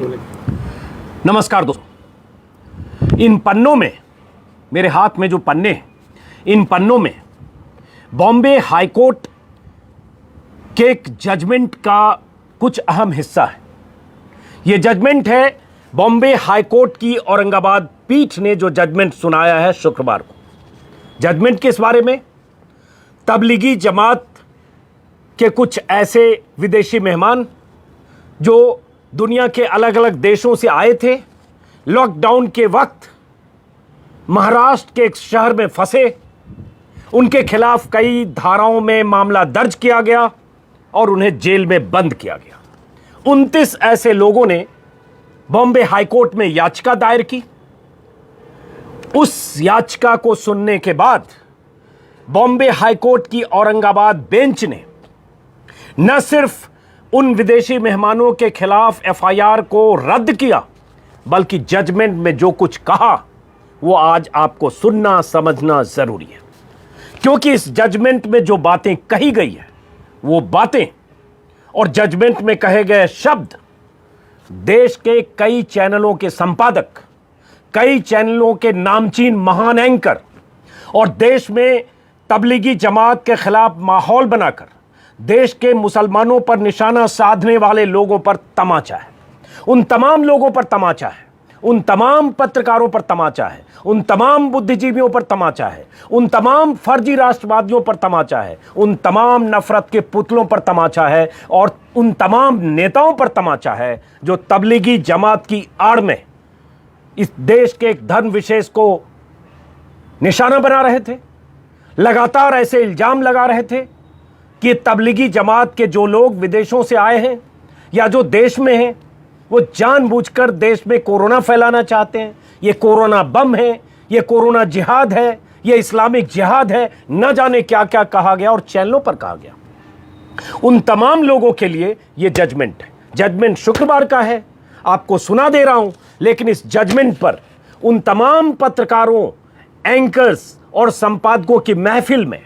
नमस्कार दोस्तों, इन पन्नों में, मेरे हाथ में जो पन्ने हैं, इन पन्नों में बॉम्बे हाईकोर्ट के एक जजमेंट का कुछ अहम हिस्सा है। यह जजमेंट है बॉम्बे हाईकोर्ट की औरंगाबाद पीठ ने जो जजमेंट सुनाया है शुक्रवार को। जजमेंट किस बारे में? तबलीगी जमात के कुछ ऐसे विदेशी मेहमान जो दुनिया के अलग अलग देशों से आए थे, लॉकडाउन के वक्त महाराष्ट्र के एक शहर में फंसे, उनके खिलाफ कई धाराओं में मामला दर्ज किया गया और उन्हें जेल में बंद किया गया। 29 ऐसे लोगों ने बॉम्बे हाईकोर्ट में याचिका दायर की। उस याचिका को सुनने के बाद बॉम्बे हाईकोर्ट की औरंगाबाद बेंच ने न सिर्फ उन विदेशी मेहमानों के खिलाफ एफआईआर को रद्द किया, बल्कि जजमेंट में जो कुछ कहा वो आज आपको सुनना समझना जरूरी है। क्योंकि इस जजमेंट में जो बातें कही गई है, वो बातें और जजमेंट में कहे गए शब्द देश के कई चैनलों के संपादक, कई चैनलों के नामचीन महान एंकर और देश में तबलीगी जमात के खिलाफ माहौल बनाकर देश के मुसलमानों पर निशाना साधने वाले लोगों पर तमाचा है। उन तमाम लोगों पर तमाचा है, उन तमाम पत्रकारों पर तमाचा है, उन तमाम बुद्धिजीवियों पर तमाचा है, उन तमाम फर्जी राष्ट्रवादियों पर तमाचा है, उन तमाम नफरत के पुतलों पर तमाचा है और उन तमाम नेताओं पर तमाचा है जो तबलीगी जमात की आड़ में इस देश के एक धर्म विशेष को निशाना बना रहे थे। लगातार ऐसे इल्जाम लगा रहे थे कि तबलीगी जमात के जो लोग विदेशों से आए हैं या जो देश में हैं, वो जानबूझकर देश में कोरोना फैलाना चाहते हैं। ये कोरोना बम है, ये कोरोना जिहाद है, ये इस्लामिक जिहाद है, न जाने क्या क्या कहा गया और चैनलों पर कहा गया। उन तमाम लोगों के लिए ये जजमेंट है। जजमेंट शुक्रवार का है, आपको सुना दे रहा हूं, लेकिन इस जजमेंट पर उन तमाम पत्रकारों, एंकर्स और संपादकों की महफिल में,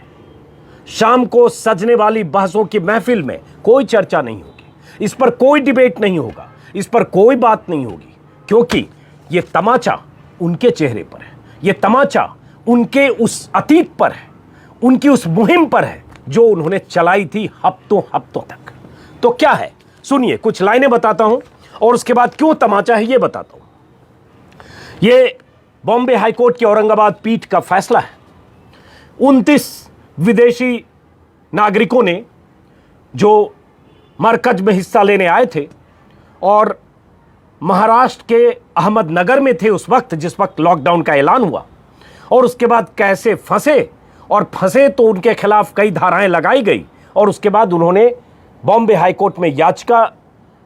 शाम को सजने वाली बहसों की महफिल में कोई चर्चा नहीं होगी, इस पर कोई डिबेट नहीं होगा, इस पर कोई बात नहीं होगी, क्योंकि ये तमाचा उनके चेहरे पर है, ये तमाचा उनके उस अतीत पर है, उनकी उस मुहिम पर है जो उन्होंने चलाई थी हफ्तों तक। तो क्या है, सुनिए, कुछ लाइनें बताता हूं और उसके बाद क्यों तमाचा है ये बताता हूं। ये बॉम्बे हाईकोर्ट की औरंगाबाद पीठ का फैसला है। 29 विदेशी नागरिकों ने जो मरकज में हिस्सा लेने आए थे और महाराष्ट्र के अहमदनगर में थे उस वक्त जिस वक्त लॉकडाउन का ऐलान हुआ, और उसके बाद कैसे फंसे तो उनके खिलाफ कई धाराएं लगाई गई और उसके बाद उन्होंने बॉम्बे हाईकोर्ट में याचिका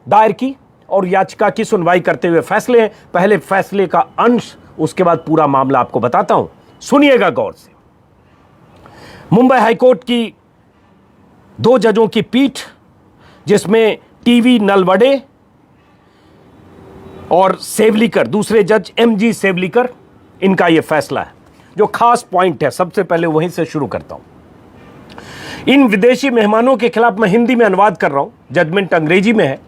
दायर की और याचिका की सुनवाई करते हुए पहले फैसले का अंश, उसके बाद पूरा मामला आपको बताता हूं, सुनिएगा गौर से। मुंबई हाईकोर्ट की 2 जजों की पीठ, जिसमें टीवी नलवडे और सेवलीकर, दूसरे जज एमजी सेवलीकर, इनका यह फैसला है। जो खास पॉइंट है, सबसे पहले वहीं से शुरू करता हूं। इन विदेशी मेहमानों के खिलाफ, मैं हिंदी में अनुवाद कर रहा हूं, जजमेंट अंग्रेजी में है।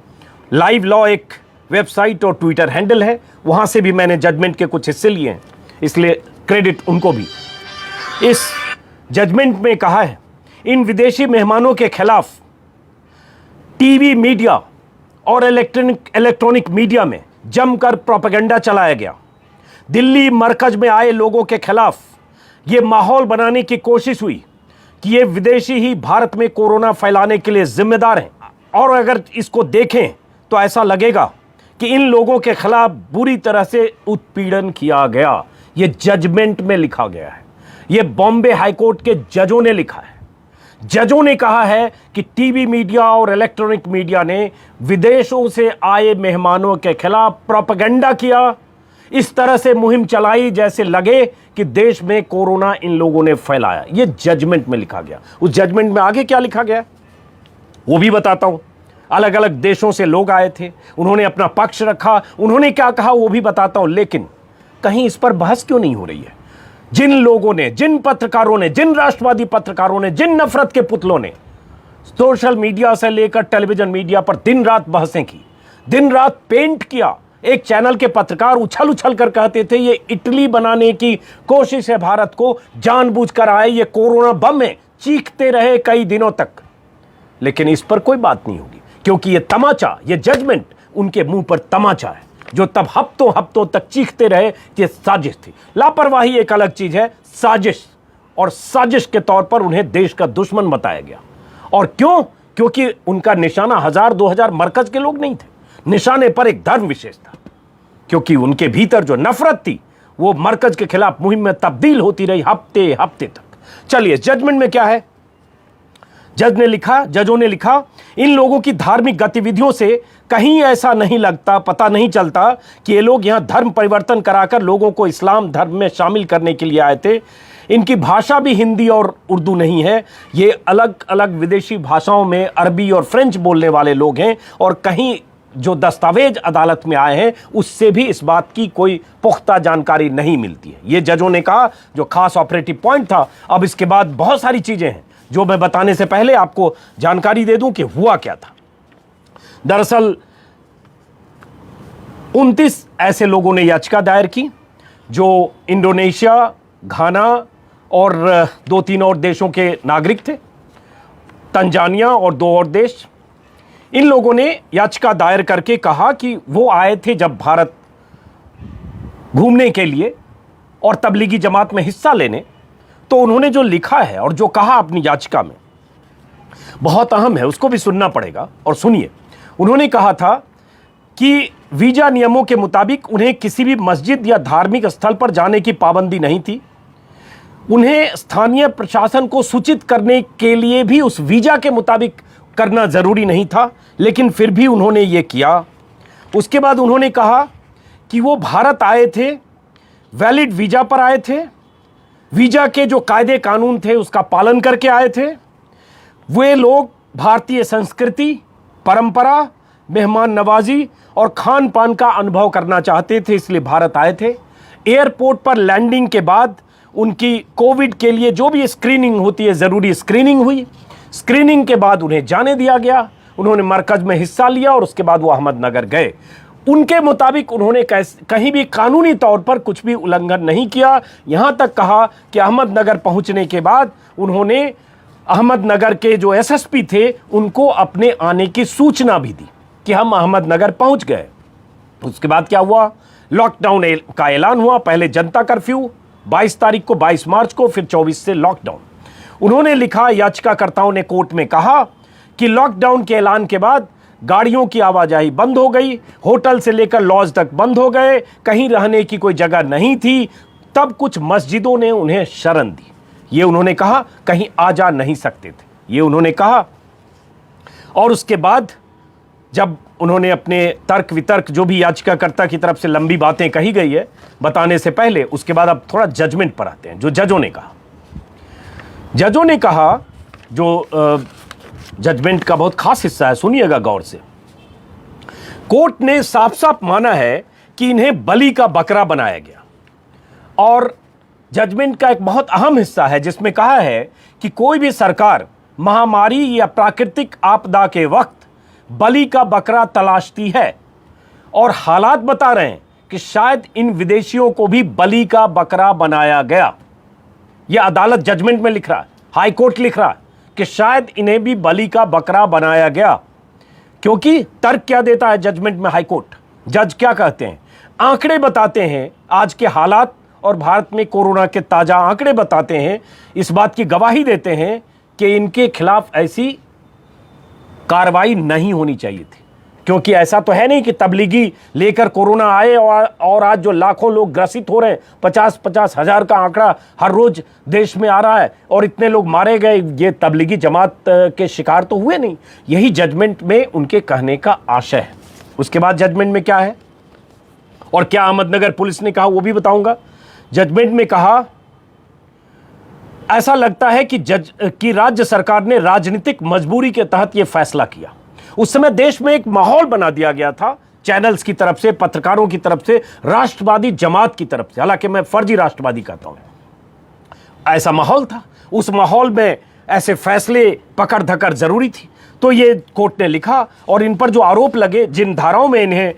लाइव लॉ एक वेबसाइट और ट्विटर हैंडल है, वहां से भी मैंने जजमेंट के कुछ हिस्से लिए हैं, इसलिए क्रेडिट उनको भी। इस जजमेंट में कहा है, इन विदेशी मेहमानों के खिलाफ टीवी मीडिया और इलेक्ट्रॉनिक मीडिया में जमकर प्रोपेगेंडा चलाया गया। दिल्ली मरकज में आए लोगों के खिलाफ यह माहौल बनाने की कोशिश हुई कि ये विदेशी ही भारत में कोरोना फैलाने के लिए जिम्मेदार हैं, और अगर इसको देखें तो ऐसा लगेगा कि इन लोगों के खिलाफ बुरी तरह से उत्पीड़न किया गया। यह जजमेंट में लिखा गया है, यह बॉम्बे हाईकोर्ट के जजों ने लिखा है। जजों ने कहा है कि टीवी मीडिया और इलेक्ट्रॉनिक मीडिया ने विदेशों से आए मेहमानों के खिलाफ प्रोपेगेंडा किया, इस तरह से मुहिम चलाई जैसे लगे कि देश में कोरोना इन लोगों ने फैलाया। यह जजमेंट में लिखा गया। उस जजमेंट में आगे क्या लिखा गया वो भी बताता हूं। अलग अलग देशों से लोग आए थे, उन्होंने अपना पक्ष रखा, उन्होंने क्या कहा वो भी बताता हूं, लेकिन कहीं इस पर बहस क्यों नहीं हो रही है? जिन लोगों ने, जिन पत्रकारों ने, जिन राष्ट्रवादी पत्रकारों ने, जिन नफरत के पुतलों ने सोशल मीडिया से लेकर टेलीविजन मीडिया पर दिन रात बहसें की, दिन रात पेंट किया। एक चैनल के पत्रकार उछल उछल कर कहते थे ये इटली बनाने की कोशिश है, भारत को जानबूझकर आए, ये कोरोना बम है, चीखते रहे कई दिनों तक। लेकिन इस पर कोई बात नहीं होगी, क्योंकि ये तमाचा, ये जजमेंट उनके मुंह पर तमाचा है, जो तब हफ्तों हफ्तों तक चीखते रहे कि साजिश थी। लापरवाही एक अलग चीज है, साजिश, और साजिश के तौर पर उन्हें देश का दुश्मन बताया गया। और क्यों? क्योंकि उनका निशाना 1000-2000 मरकज के लोग नहीं थे, निशाने पर एक धर्म विशेष था, क्योंकि उनके भीतर जो नफरत थी वो मरकज के खिलाफ मुहिम में तब्दील होती रही हफ्ते हफ्ते तक। चलिए जजमेंट में क्या है। जजों ने लिखा, इन लोगों की धार्मिक गतिविधियों से कहीं ऐसा नहीं लगता, पता नहीं चलता कि ये लोग यहां धर्म परिवर्तन कराकर लोगों को इस्लाम धर्म में शामिल करने के लिए आए थे। इनकी भाषा भी हिंदी और उर्दू नहीं है, ये अलग अलग विदेशी भाषाओं में अरबी और फ्रेंच बोलने वाले लोग हैं, और कहीं जो दस्तावेज अदालत में आए हैं उससे भी इस बात की कोई पुख्ता जानकारी नहीं मिलती है। ये जजों ने कहा, जो खास ऑपरेटिव पॉइंट था। अब इसके बाद बहुत सारी चीजें हैं जो मैं बताने से पहले आपको जानकारी दे दूं कि हुआ क्या था। दरअसल 29 ऐसे लोगों ने याचिका दायर की जो इंडोनेशिया, घाना और 2-3 और देशों के नागरिक थे, तंजानिया और 2 और देश। इन लोगों ने याचिका दायर करके कहा कि वो आए थे जब भारत घूमने के लिए और तबलीगी जमात में हिस्सा लेने। तो उन्होंने जो लिखा है और जो कहा अपनी याचिका में बहुत अहम है, उसको भी सुनना पड़ेगा, और सुनिए। उन्होंने कहा था कि वीजा नियमों के मुताबिक उन्हें किसी भी मस्जिद या धार्मिक स्थल पर जाने की पाबंदी नहीं थी। उन्हें स्थानीय प्रशासन को सूचित करने के लिए भी उस वीजा के मुताबिक करना जरूरी नहीं था, लेकिन फिर भी उन्होंने ये किया। उसके बाद उन्होंने कहा कि वो भारत आए थे, वैलिड वीजा पर आए थे, वीजा के जो कायदे कानून थे उसका पालन करके आए थे। वे लोग भारतीय संस्कृति, परंपरा, मेहमान नवाजी और खान पान का अनुभव करना चाहते थे, इसलिए भारत आए थे। एयरपोर्ट पर लैंडिंग के बाद उनकी कोविड के लिए जो भी स्क्रीनिंग होती है, ज़रूरी स्क्रीनिंग हुई। स्क्रीनिंग के बाद उन्हें जाने दिया गया। उन्होंने मरकज में हिस्सा लिया और उसके बाद वो अहमदनगर गए। उनके मुताबिक उन्होंने कहीं भी कानूनी तौर पर कुछ भी उल्लंघन नहीं किया। यहां तक कहा कि अहमदनगर पहुंचने के बाद उन्होंने अहमदनगर के जो एसएसपी थे उनको अपने आने की सूचना भी दी कि हम अहमदनगर पहुंच गए। उसके बाद क्या हुआ? लॉकडाउन का ऐलान हुआ। पहले जनता कर्फ्यू 22 तारीख को, 22 मार्च को, फिर 24 से लॉकडाउन। उन्होंने लिखा, याचिकाकर्ताओं ने कोर्ट में कहा कि लॉकडाउन के ऐलान के बाद गाड़ियों की आवाजाही बंद हो गई, होटल से लेकर लॉज तक बंद हो गए, कहीं रहने की कोई जगह नहीं थी। तब कुछ मस्जिदों ने उन्हें शरण दी। ये उन्होंने कहा, कहीं आ जा नहीं सकते थे, ये उन्होंने कहा। और उसके बाद जब उन्होंने अपने तर्क वितर्क जो भी याचिकाकर्ता की तरफ से लंबी बातें कही गई है बताने से पहले, उसके बाद अब थोड़ा जजमेंट पर आते हैं। जो जजों ने कहा, जो जजमेंट का बहुत खास हिस्सा है, सुनिएगा गौर से। कोर्ट ने साफ साफ माना है कि इन्हें बलि का बकरा बनाया गया। और जजमेंट का एक बहुत अहम हिस्सा है जिसमें कहा है कि कोई भी सरकार महामारी या प्राकृतिक आपदा के वक्त बलि का बकरा तलाशती है, और हालात बता रहे हैं कि शायद इन विदेशियों को भी बलि का बकरा बनाया गया। यह अदालत जजमेंट में लिख रहा है, हाई कोर्ट लिख रहा है कि शायद इन्हें भी बलि का बकरा बनाया गया। क्योंकि तर्क क्या देता है जजमेंट में हाई कोर्ट? जज क्या कहते हैं? आंकड़े बताते हैं, आज के हालात और भारत में कोरोना के ताजा आंकड़े बताते हैं, इस बात की गवाही देते हैं कि इनके खिलाफ ऐसी कार्रवाई नहीं होनी चाहिए थी। क्योंकि ऐसा तो है नहीं कि तबलीगी लेकर कोरोना आए और आज जो लाखों लोग ग्रसित हो रहे हैं, 50-50 हजार का आंकड़ा हर रोज देश में आ रहा है, और इतने लोग मारे गए, ये तबलीगी जमात के शिकार तो हुए नहीं। यही जजमेंट में उनके कहने का आशय है। उसके बाद जजमेंट में क्या है और क्या अहमदनगर पुलिस ने कहा वो भी बताऊंगा। जजमेंट में कहा, ऐसा लगता है कि राज्य सरकार ने राजनीतिक मजबूरी के तहत यह फैसला किया। उस समय देश में एक माहौल बना दिया गया था, चैनल्स की तरफ से, पत्रकारों की तरफ से, राष्ट्रवादी जमात की तरफ से, हालांकि मैं फर्जी राष्ट्रवादी कहता हूं। ऐसा माहौल था, उस माहौल में ऐसे फैसले पकड़ धकड़ जरूरी थी। तो ये कोर्ट ने लिखा, और इन पर जो आरोप लगे, जिन धाराओं में इन्हें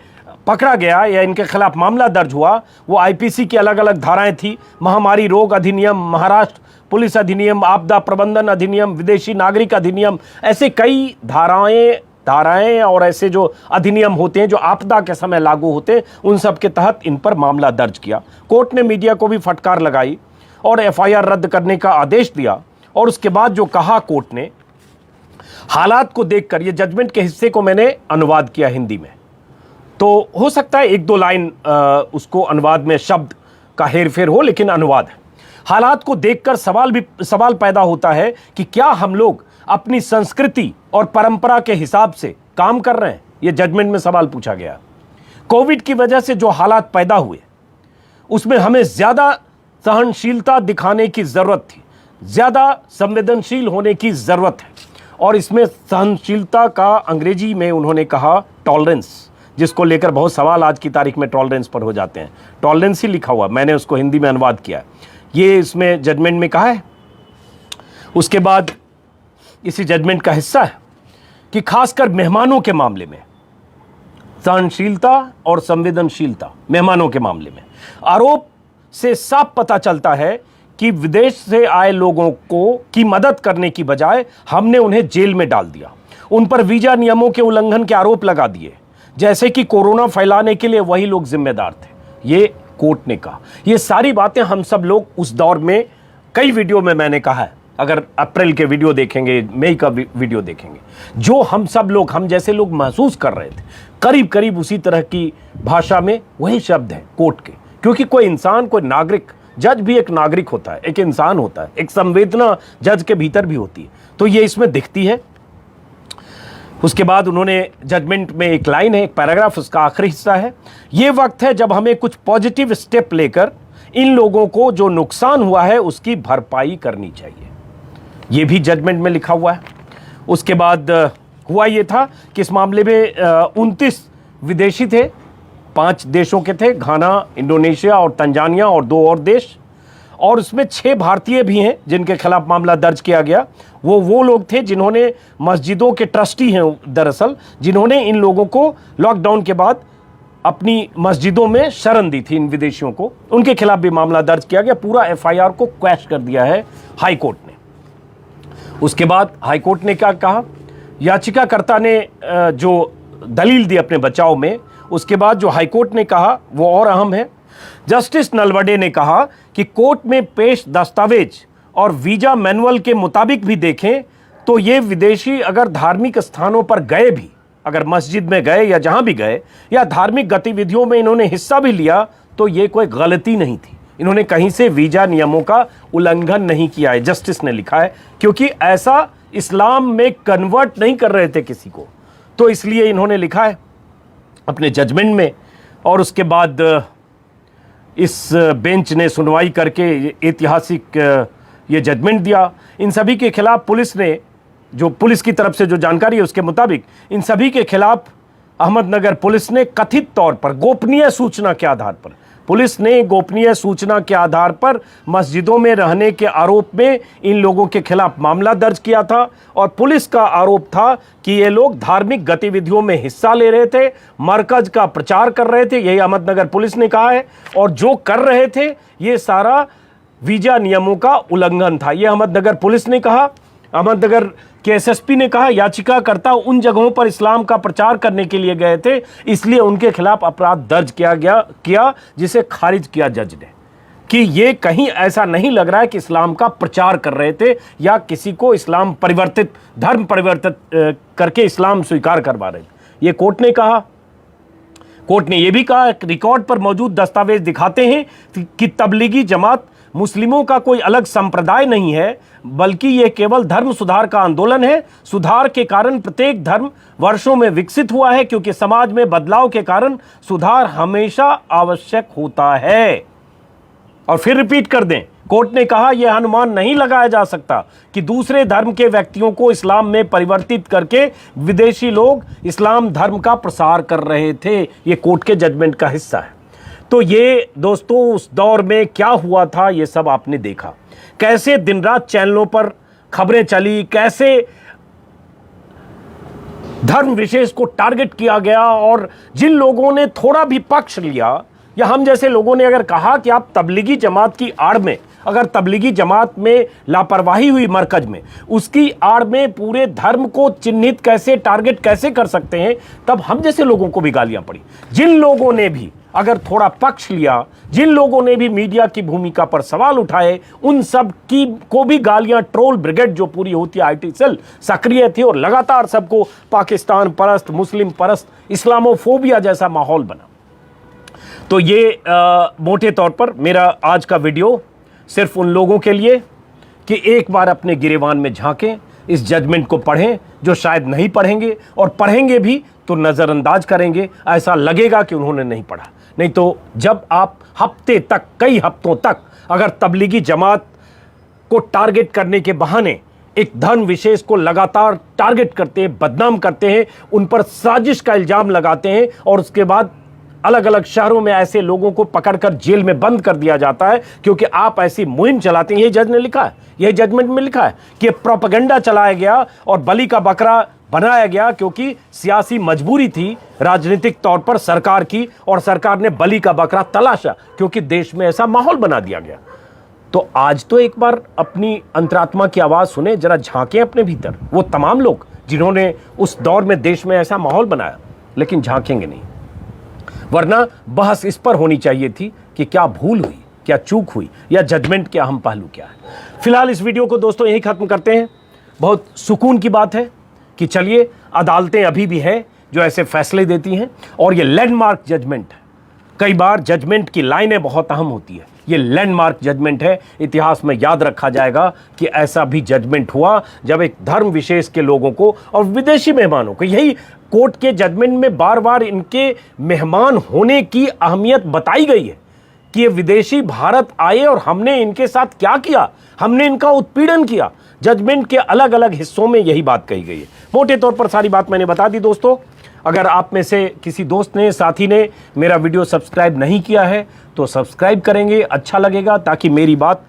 पकड़ा गया या इनके खिलाफ मामला दर्ज हुआ, वो आईपीसी की अलग अलग धाराएं थी। महामारी रोग अधिनियम, महाराष्ट्र पुलिस अधिनियम, आपदा प्रबंधन अधिनियम, विदेशी नागरिक अधिनियम, ऐसे कई धाराएं और ऐसे जो अधिनियम होते हैं जो आपदा के समय लागू होते हैं, उन सब के तहत इन पर मामला दर्ज किया। कोर्ट ने मीडिया को भी फटकार लगाई और एफआईआर रद्द करने का आदेश दिया। और उसके बाद जो कहा कोर्ट ने, हालात को देखकर, ये जजमेंट के हिस्से को मैंने अनुवाद किया हिंदी में, तो हो सकता है एक दो लाइन उसको अनुवाद में शब्द का हेरफेर हो, लेकिन अनुवाद है। हालात को देखकर सवाल पैदा होता है कि क्या हम लोग अपनी संस्कृति और परंपरा के हिसाब से काम कर रहे हैं? यह जजमेंट में सवाल पूछा गया। कोविड की वजह से जो हालात पैदा हुए, उसमें हमें ज्यादा सहनशीलता दिखाने की जरूरत थी, ज्यादा संवेदनशील होने की जरूरत है। और इसमें सहनशीलता का अंग्रेजी में उन्होंने कहा टॉलरेंस, जिसको लेकर बहुत सवाल आज की तारीख में टॉलरेंस पर हो जाते हैं। टॉलरेंस ही लिखा हुआ, मैंने उसको हिंदी में अनुवाद किया, ये इसमें जजमेंट में कहा है। उसके बाद इसी जजमेंट का हिस्सा है कि खासकर मेहमानों के मामले में सहनशीलता और संवेदनशीलता, मेहमानों के मामले में आरोप से साफ पता चलता है कि विदेश से आए लोगों को की मदद करने की बजाय हमने उन्हें जेल में डाल दिया, उन पर वीजा नियमों के उल्लंघन के आरोप लगा दिए, जैसे कि कोरोना फैलाने के लिए वही लोग जिम्मेदार थे। ये कोर्ट ने कहा। ये सारी बातें हम सब लोग उस दौर में कई वीडियो में मैंने कहा है, अगर अप्रैल के वीडियो देखेंगे, मई का वीडियो देखेंगे, जो हम सब लोग, हम जैसे लोग महसूस कर रहे थे, करीब करीब उसी तरह की भाषा में वही शब्द है कोर्ट के। क्योंकि कोई इंसान, कोई नागरिक, जज भी एक नागरिक होता है, एक इंसान होता है, एक संवेदना जज के भीतर भी होती है, तो ये इसमें दिखती है। उसके बाद उन्होंने जजमेंट में एक लाइन है, एक पैराग्राफ, उसका आखिरी हिस्सा है, ये वक्त है जब हमें कुछ पॉजिटिव स्टेप लेकर इन लोगों को जो नुकसान हुआ है उसकी भरपाई करनी चाहिए। ये भी जजमेंट में लिखा हुआ है। उसके बाद हुआ ये था कि इस मामले में 29 विदेशी थे, 5 देशों के थे, घाना, इंडोनेशिया और तंजानिया, और 2 और देश, और उसमें 6 भारतीय भी हैं जिनके खिलाफ मामला दर्ज किया गया। वो लोग थे जिन्होंने, मस्जिदों के ट्रस्टी हैं दरअसल, जिन्होंने इन लोगों को लॉकडाउन के बाद अपनी मस्जिदों में शरण दी थी, इन विदेशियों को, उनके खिलाफ भी मामला दर्ज किया गया। पूरा एफआईआर को क्वैश कर दिया है हाई कोर्ट ने। उसके बाद हाई कोर्ट ने क्या कहा, याचिकाकर्ता ने जो दलील दी अपने बचाव में, उसके बाद जो हाई कोर्ट ने कहा वो और अहम है। जस्टिस नलवडे ने कहा कि कोर्ट में पेश दस्तावेज और वीजा मैनुअल के मुताबिक भी देखें तो ये विदेशी अगर धार्मिक स्थानों पर गए भी, अगर मस्जिद में गए या जहां भी गए, या धार्मिक गतिविधियों में इन्होंने हिस्सा भी लिया, तो ये कोई गलती नहीं थी। इन्होंने कहीं से वीजा नियमों का उल्लंघन नहीं किया है, जस्टिस ने लिखा है, क्योंकि ऐसा इस्लाम में कन्वर्ट नहीं कर रहे थे किसी को, तो इसलिए इन्होंने लिखा है अपने जजमेंट में। और उसके बाद इस बेंच ने सुनवाई करके ऐतिहासिक ये जजमेंट दिया। इन सभी के खिलाफ पुलिस ने, जो पुलिस की तरफ से जो जानकारी है उसके मुताबिक, इन सभी के खिलाफ अहमदनगर पुलिस ने कथित तौर पर गोपनीय सूचना के आधार पर, पुलिस ने गोपनीय सूचना के आधार पर मस्जिदों में रहने के आरोप में इन लोगों के खिलाफ मामला दर्ज किया था। और पुलिस का आरोप था कि ये लोग धार्मिक गतिविधियों में हिस्सा ले रहे थे, मरकज का प्रचार कर रहे थे, यही अहमदनगर पुलिस ने कहा है, और जो कर रहे थे ये सारा वीजा नियमों का उल्लंघन था, ये अहमदनगर पुलिस ने कहा। अहमदनगर के एसएसपी ने कहा याचिकाकर्ता उन जगहों पर इस्लाम का प्रचार करने के लिए गए थे, इसलिए उनके खिलाफ अपराध दर्ज किया जिसे खारिज किया जज ने, कि ये कहीं ऐसा नहीं लग रहा है कि इस्लाम का प्रचार कर रहे थे या किसी को इस्लाम परिवर्तित, धर्म परिवर्तित करके इस्लाम स्वीकार करवा रहे थे। ये कोर्ट ने कहा। कोर्ट ने यह भी कहा रिकॉर्ड पर मौजूद दस्तावेज दिखाते हैं कि तबलीगी जमात मुस्लिमों का कोई अलग संप्रदाय नहीं है, बल्कि यह केवल धर्म सुधार का आंदोलन है। सुधार के कारण प्रत्येक धर्म वर्षों में विकसित हुआ है, क्योंकि समाज में बदलाव के कारण सुधार हमेशा आवश्यक होता है। और फिर रिपीट कर दें, कोर्ट ने कहा यह अनुमान नहीं लगाया जा सकता कि दूसरे धर्म के व्यक्तियों को इस्लाम में परिवर्तित करके विदेशी लोग इस्लाम धर्म का प्रसार कर रहे थे। यह कोर्ट के जजमेंट का हिस्सा है। तो ये दोस्तों उस दौर में क्या हुआ था ये सब आपने देखा, कैसे दिन रात चैनलों पर खबरें चली, कैसे धर्म विशेष को टारगेट किया गया और जिन लोगों ने थोड़ा भी पक्ष लिया या हम जैसे लोगों ने अगर कहा कि आप तबलीगी जमात की आड़ में, अगर तबलीगी जमात में लापरवाही हुई मरकज में, उसकी आड़ में पूरे धर्म को चिन्हित कैसे, टारगेट कैसे कर सकते हैं, तब हम जैसे लोगों को भी गालियां पड़ी। जिन लोगों ने भी अगर थोड़ा पक्ष लिया, जिन लोगों ने भी मीडिया की भूमिका पर सवाल उठाए, उन सब की को भी गालियां, ट्रोल ब्रिगेड जो पूरी होती है आईटी सेल सक्रिय थी और लगातार सबको पाकिस्तान परस्त, मुस्लिम परस्त, इस्लामोफोबिया जैसा माहौल बना। तो ये मोटे तौर पर मेरा आज का वीडियो सिर्फ उन लोगों के लिए कि एक बार अपने गिरेबान में झांकें, इस जजमेंट को पढ़ें जो शायद नहीं पढ़ेंगे, और पढ़ेंगे भी तो नज़रअंदाज करेंगे, ऐसा लगेगा कि उन्होंने नहीं पढ़ा। नहीं तो जब आप हफ्ते तक, कई हफ्तों तक अगर तबलीगी जमात को टारगेट करने के बहाने एक धर्म विशेष को लगातार टारगेट करते हैं, बदनाम करते हैं, उन पर साजिश का इल्जाम लगाते हैं और उसके बाद अलग अलग शहरों में ऐसे लोगों को पकड़कर जेल में बंद कर दिया जाता है क्योंकि आप ऐसी मुहिम चलाते हैं। यही जज ने लिखा है, यही जजमेंट में लिखा है कि प्रोपेगेंडा चलाया गया और बलि का बकरा बनाया गया क्योंकि सियासी मजबूरी थी राजनीतिक तौर पर सरकार की, और सरकार ने बलि का बकरा तलाशा क्योंकि देश में ऐसा माहौल बना दिया गया। तो आज तो एक बार अपनी अंतरात्मा की आवाज़ सुने, जरा झांकें अपने भीतर, वो तमाम लोग जिन्होंने उस दौर में देश में ऐसा माहौल बनाया, लेकिन झांकेंगे नहीं। वरना बहस इस पर होनी चाहिए थी कि क्या भूल हुई, क्या चूक हुई, या जजमेंट के अहम पहलू क्या है। फिलहाल इस वीडियो को दोस्तों यहीं खत्म करते हैं। बहुत सुकून की बात है कि चलिए अदालतें अभी भी है जो ऐसे फैसले देती हैं और ये लैंडमार्क जजमेंट है। कई बार जजमेंट की लाइनें बहुत अहम होती है, ये लैंडमार्क जजमेंट है। इतिहास में याद रखा जाएगा कि ऐसा भी जजमेंट हुआ जब एक धर्म विशेष के लोगों को और विदेशी मेहमानों को, यही कोर्ट के जजमेंट में बार बार इनके मेहमान होने की अहमियत बताई गई है कि ये विदेशी भारत आए और हमने इनके साथ क्या किया, हमने इनका उत्पीड़न किया। जजमेंट के अलग अलग हिस्सों में यही बात कही गई है। मोटे तौर पर सारी बात मैंने बता दी दोस्तों। अगर आप में से किसी दोस्त ने, साथी ने मेरा वीडियो सब्सक्राइब नहीं किया है तो सब्सक्राइब करेंगे, अच्छा लगेगा, ताकि मेरी बात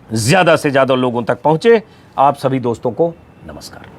ज़्यादा से ज़्यादा लोगों तक पहुँचे। आप सभी दोस्तों को नमस्कार।